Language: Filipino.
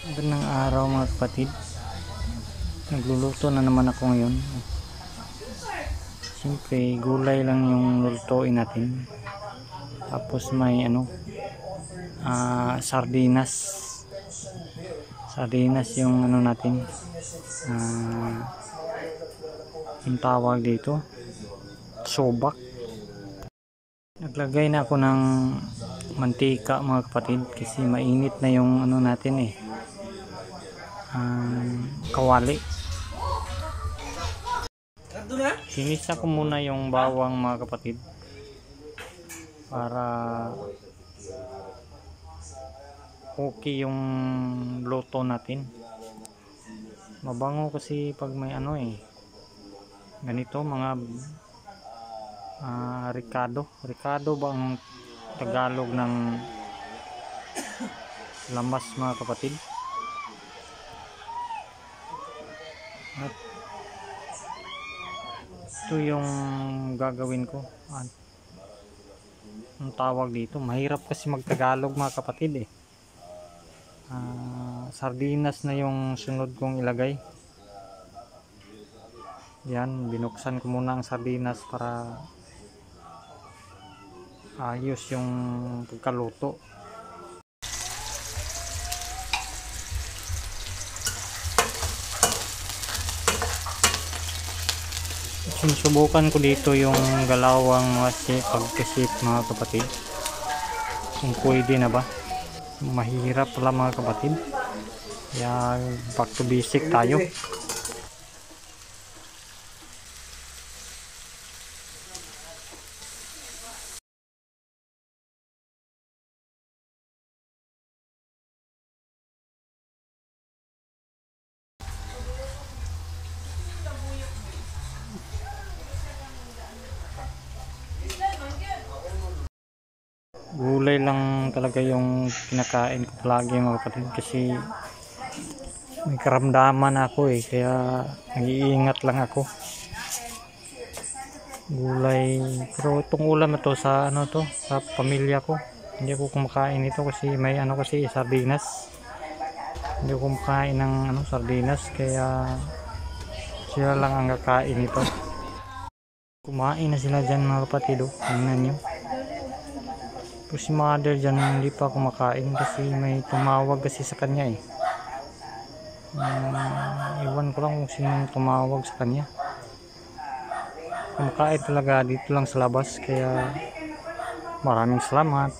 Magandang araw mga kapatid. Nagluluto na naman ako ngayon. Siyempre gulay lang yung lulutuin natin. Tapos may sardinas. Sardinas yung natin. Yung tawag dito, sobak. Naglagay na ako ng mantika mga kapatid kasi mainit na yung natin kawali. Sinisa ko muna yung bawang mga kapatid para okay yung luto natin. Mabango kasi pag may ganito mga Ricado ba ang Tagalog ng lamas mga kapatid. At ito yung gagawin ko. Ang tawag dito, mahirap kasi magtagalog mga kapatid sardinas na yung sunod kong ilagay. Yan, binuksan ko muna ang sardinas para ayos yung pagkaluto. Sinusubukan ko dito yung galawang pagkasip mga kapatid, kung pwede na ba. Mahirap pala mga kapatid, kaya back to basic tayo. Gulay lang talaga yung kinakain ko palagi mga kapatid kasi may karamdaman ako kaya nag-iingat lang ako. Gulay, pero itong ulam na to sa sa pamilya ko. Hindi ako kumakain ito kasi may kasi sardinas. Hindi ako kumakain ng sardinas kaya sila lang ang kakain ito. Kumain na sila dyan mga kapatid. Tingnan nyo. Pero si mother dyan hindi pa kumakain kasi may tumawag kasi sa kanya iwan ko lang kung sino tumawag sa kanya. Kumakain talaga dito lang sa labas kaya maraming salamat.